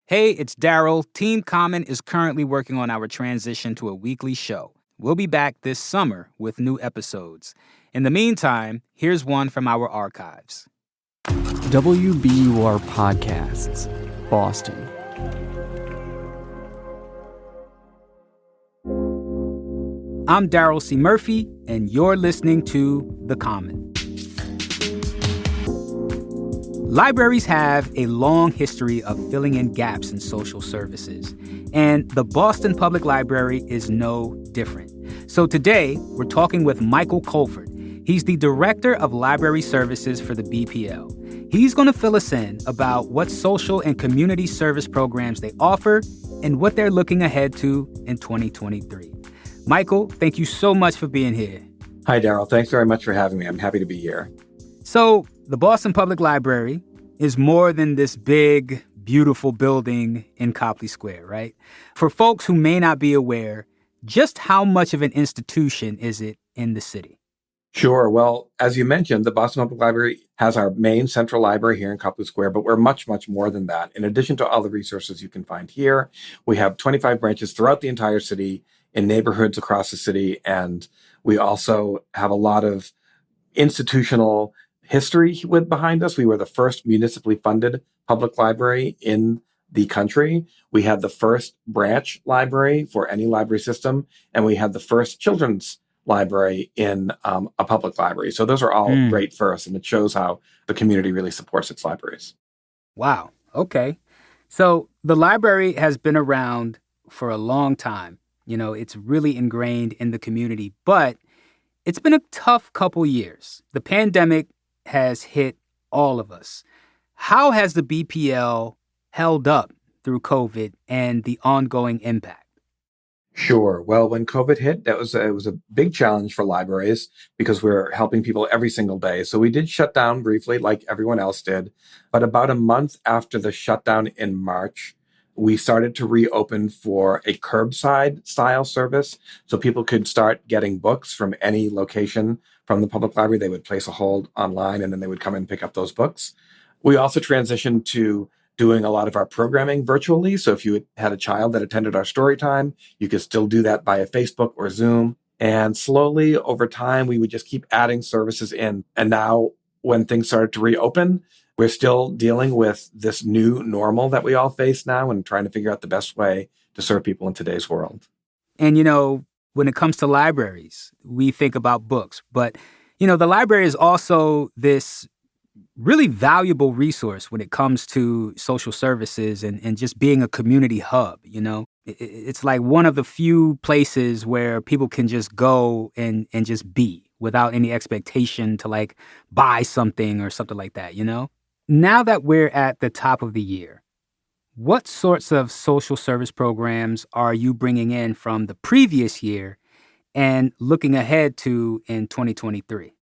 Hey, it's Daryl. Team Common is currently working on our transition to a weekly show. We'll be back this summer with new episodes. In the meantime, here's one from our archives. WBUR Podcasts, Boston. I'm Daryl C. Murphy, and you're listening to The Common. Libraries have a long history of filling in gaps in social services, and the Boston Public Library is no different. So today, we're talking with Michael Colford. He's the Director of Library Services for the BPL. He's going to fill us in about what social and community service programs they offer and what they're looking ahead to in 2023. Michael, thank you so much for being here. Hi, Daryl. Thanks very much for having me. I'm happy to be here. So, the Boston Public Library is more than this big, beautiful building in Copley Square, right? For folks who may not be aware, just how much of an institution is it in the city? Sure. Well, as you mentioned, the Boston Public Library has our main central library here in Copley Square, but we're much, much more than that. In addition to all the resources you can find here, we have 25 branches throughout the entire city in neighborhoods across the city. And we also have a lot of institutional history behind us. We were the first municipally funded public library in the country. We had the first branch library for any library system, and we had the first children's library in a public library. So those are all great firsts, and it shows how the community really supports its libraries. Wow. Okay. So the library has been around for a long time. You know, it's really ingrained in the community, but it's been a tough couple years. The pandemic has hit all of us. How has the BPL held up through COVID and the ongoing impact? Sure. Well, when COVID hit, it was a big challenge for libraries because we're helping people every single day. So we did shut down briefly, like everyone else did. But about a month after the shutdown in March, we started to reopen for a curbside style service. So people could start getting books from any location from the public library. They would place a hold online and then they would come and pick up those books. We also transitioned to doing a lot of our programming virtually. So if you had a child that attended our story time, you could still do that via Facebook or Zoom. And slowly over time, we would just keep adding services in. And now when things started to reopen, we're still dealing with this new normal that we all face now and trying to figure out the best way to serve people in today's world. And, you know, when it comes to libraries, we think about books. But, you know, the library is also this really valuable resource when it comes to social services and just being a community hub, you know? It's like one of the few places where people can just go and just be without any expectation to like buy something or something like that, you know? Now that we're at the top of the year, what sorts of social service programs are you bringing in from the previous year and looking ahead to in 2023?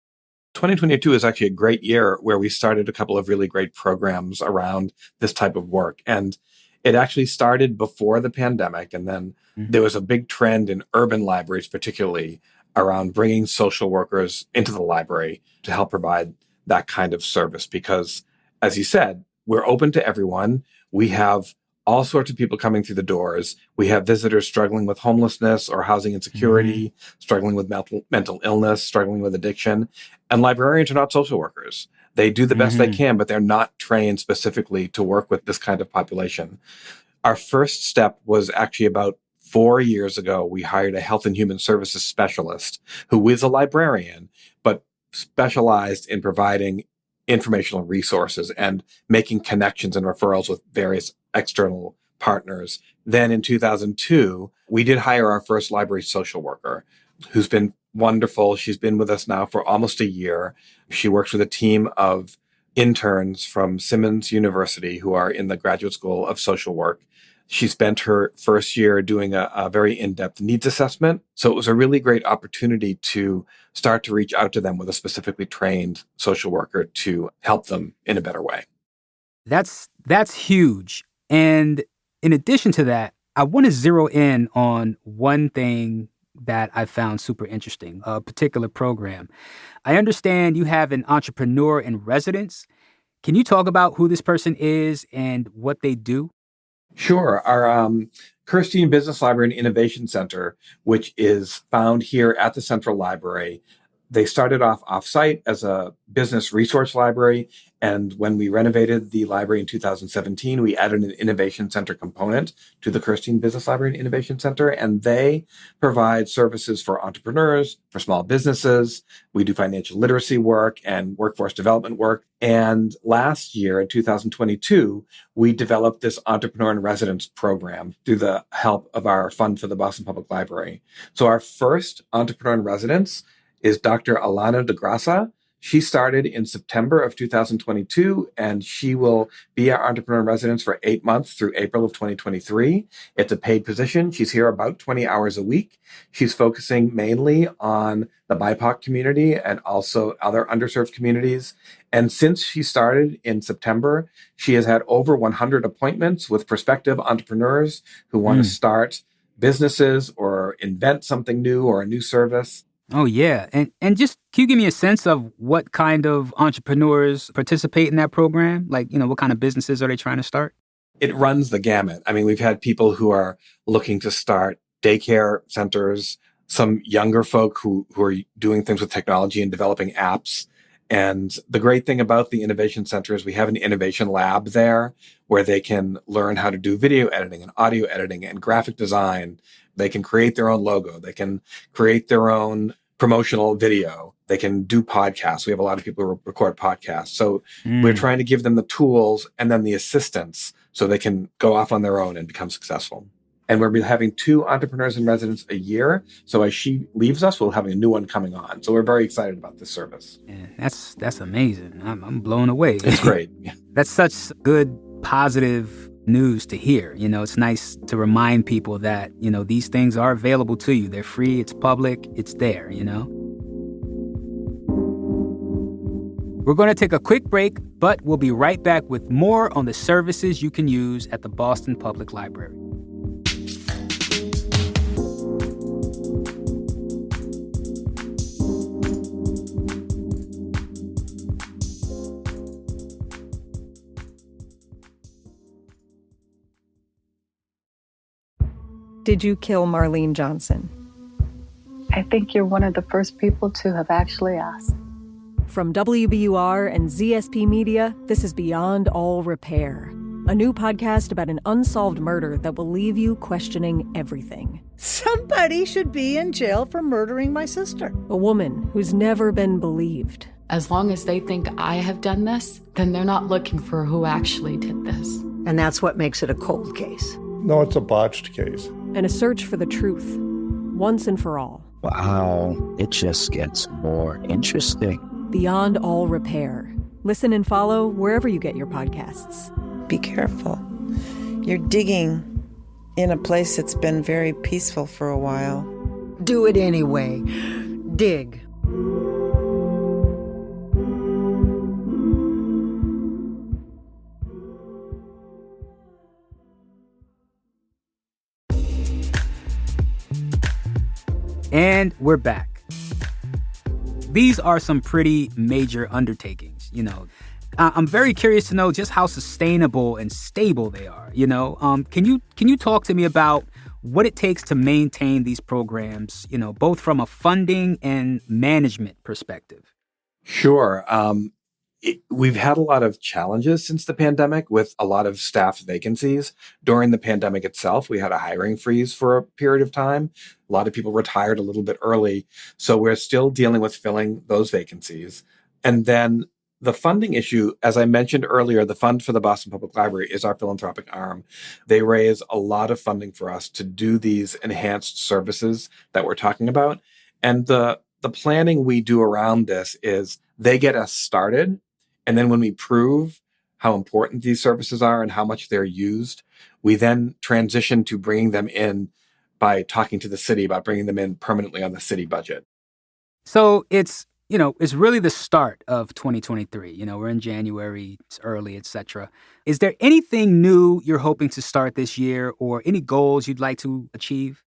2022 is actually a great year where we started a couple of really great programs around this type of work. And it actually started before the pandemic. And then there was a big trend in urban libraries, particularly around bringing social workers into the library to help provide that kind of service. Because as you said, we're open to everyone. We have all sorts of people coming through the doors. We have visitors struggling with homelessness or housing insecurity, struggling with mental illness, struggling with addiction. And librarians are not social workers. They do the best they can, but they're not trained specifically to work with this kind of population. Our first step was actually about 4 years ago. We hired a health and human services specialist who is a librarian, but specialized in providing informational resources and making connections and referrals with various external partners. Then in 2002, we did hire our first library social worker who's been wonderful. She's been with us now for almost a year. She works with a team of interns from Simmons University who are in the Graduate School of Social Work. She spent her first year doing a very in-depth needs assessment. So it was a really great opportunity to start to reach out to them with a specifically trained social worker to help them in a better way. That's huge. And in addition to that, I want to zero in on one thing that I found super interesting, a particular program. I understand you have an entrepreneur in residence. Can you talk about who this person is and what they do? Sure. Our Kirstein Business Library and Innovation Center, which is found here at the Central Library, they started off offsite as a business resource library. And when we renovated the library in 2017, we added an innovation center component to the Kirstein Business Library and Innovation Center. And they provide services for entrepreneurs, for small businesses. We do financial literacy work and workforce development work. And last year in 2022, we developed this entrepreneur in residence program through the help of our fund for the Boston Public Library. So our first entrepreneur in residence is Dr. Alana DeGrassa. She started in September of 2022, and she will be our entrepreneur in residence for 8 months through April of 2023. It's a paid position. She's here about 20 hours a week. She's focusing mainly on the BIPOC community and also other underserved communities. And since she started in September, she has had over 100 appointments with prospective entrepreneurs who want to start businesses or invent something new or a new service. Oh, yeah. And just, can you give me a sense of what kind of entrepreneurs participate in that program? Like, what kind of businesses are they trying to start? It runs the gamut. I mean, we've had people who are looking to start daycare centers, some younger folk who are doing things with technology and developing apps. And the great thing about the Innovation Center is we have an innovation lab there where they can learn how to do video editing and audio editing and graphic design. They can create their own logo. They can create their own promotional video. They can do podcasts. We have a lot of people who record podcasts. So we're trying to give them the tools and then the assistance so they can go off on their own and become successful. And we're having 2 entrepreneurs in residence a year. So as she leaves us, we'll have a new one coming on. So we're very excited about this service. Yeah, that's amazing. I'm blown away. It's great. That's such good, positive news to hear. It's nice to remind people that, these things are available to you. They're free. It's public. It's there, We're going to take a quick break, but we'll be right back with more on the services you can use at the Boston Public Library. Did you kill Marlene Johnson? I think you're one of the first people to have actually asked. From WBUR and ZSP Media, this is Beyond All Repair, a new podcast about an unsolved murder that will leave you questioning everything. Somebody should be in jail for murdering my sister. A woman who's never been believed. As long as they think I have done this, then they're not looking for who actually did this. And that's what makes it a cold case. No, it's a botched case. And a search for the truth, once and for all. Wow, it just gets more interesting. Beyond All Repair. Listen and follow wherever you get your podcasts. Be careful. You're digging in a place that's been very peaceful for a while. Do it anyway. Dig. And we're back. These are some pretty major undertakings, I'm very curious to know just how sustainable and stable they are, Can you talk to me about what it takes to maintain these programs, both from a funding and management perspective? Sure. We've had a lot of challenges since the pandemic with a lot of staff vacancies. During the pandemic itself, we had a hiring freeze for a period of time. A lot of people retired a little bit early. So we're still dealing with filling those vacancies. And then the funding issue, as I mentioned earlier, the Fund for the Boston Public Library is our philanthropic arm. They raise a lot of funding for us to do these enhanced services that we're talking about. And the planning we do around this is they get us started. And then when we prove how important these services are and how much they're used, we then transition to bringing them in by talking to the city about bringing them in permanently on the city budget. So it's really the start of 2023. We're in January, it's early, etc. Is there anything new you're hoping to start this year or any goals you'd like to achieve?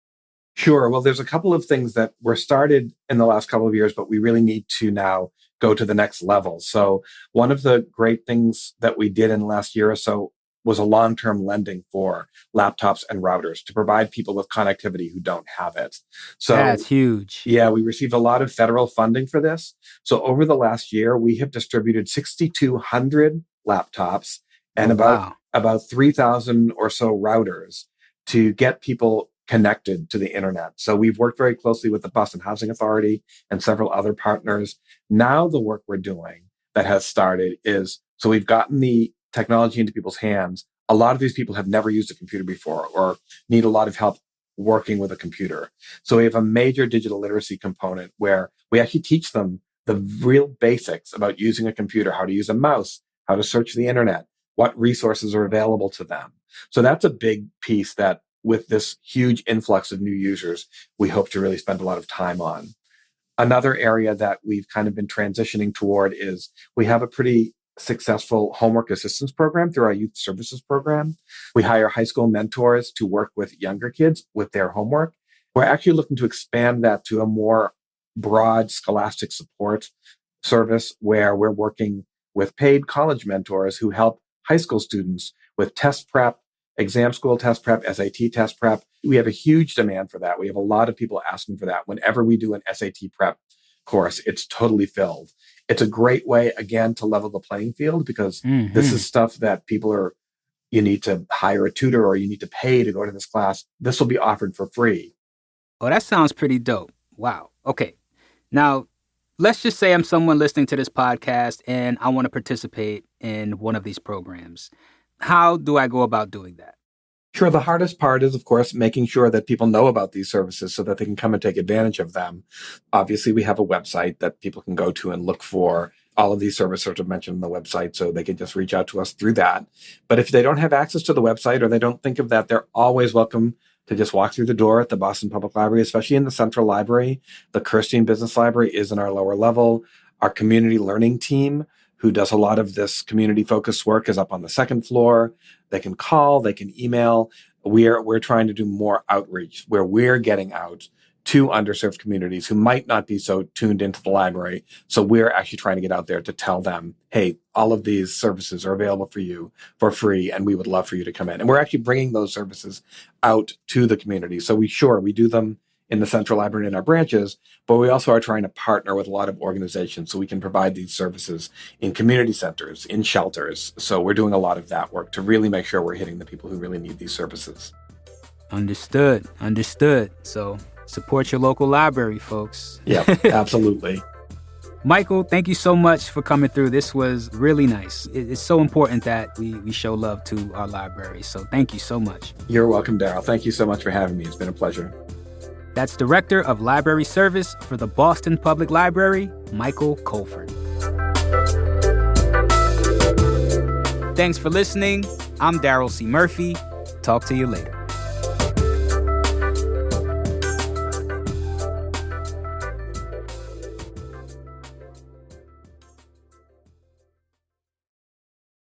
Sure. Well, there's a couple of things that were started in the last couple of years, but we really need to now go to the next level. So one of the great things that we did in the last year or so was a long-term lending for laptops and routers to provide people with connectivity who don't have it. So That's huge. yeah, we received a lot of federal funding for this. So over the last year, we have distributed 6,200 laptops and about 3,000 or so routers to get people connected to the internet. So we've worked very closely with the Boston Housing Authority and several other partners. Now the work we're doing that has started is, so we've gotten the technology into people's hands. A lot of these people have never used a computer before or need a lot of help working with a computer. So we have a major digital literacy component where we actually teach them the real basics about using a computer, how to use a mouse, how to search the internet, what resources are available to them. So that's a big piece that with this huge influx of new users, we hope to really spend a lot of time on. Another area that we've kind of been transitioning toward is we have a pretty successful homework assistance program through our youth services program. We hire high school mentors to work with younger kids with their homework. We're actually looking to expand that to a more broad scholastic support service where we're working with paid college mentors who help high school students with test prep, exam school test prep, SAT test prep. We have a huge demand for that. We have a lot of people asking for that. Whenever we do an SAT prep course, it's totally filled. It's a great way, again, to level the playing field because this is stuff that you need to hire a tutor or you need to pay to go to this class. This will be offered for free. Oh, that sounds pretty dope. Wow. Okay. Now, let's just say I'm someone listening to this podcast and I want to participate in one of these programs. How do I go about doing that? Sure. The hardest part is, of course, making sure that people know about these services so that they can come and take advantage of them. Obviously, we have a website that people can go to and look for all of these services are mentioned on the website, so they can just reach out to us through that. But if they don't have access to the website or they don't think of that, they're always welcome to just walk through the door at the Boston Public Library, especially in the Central Library. The Kirstein Business Library is in our lower level. Our community learning team, who does a lot of this community-focused work, is up on the second floor. They can call, they can email. We're trying to do more outreach where we're getting out to underserved communities who might not be so tuned into the library. So we're actually trying to get out there to tell them, hey, all of these services are available for you for free, and we would love for you to come in. And we're actually bringing those services out to the community. So we do them in the Central Library and in our branches, but we also are trying to partner with a lot of organizations so we can provide these services in community centers, in shelters. So we're doing a lot of that work to really make sure we're hitting the people who really need these services. Understood. So support your local library, folks. Yeah, absolutely. Michael, thank you so much for coming through. This was really nice. It's so important that we show love to our library. So thank you so much. You're welcome, Daryl. Thank you so much for having me. It's been a pleasure. That's Director of Library Service for the Boston Public Library, Michael Colford. Thanks for listening. I'm Daryl C. Murphy. Talk to you later.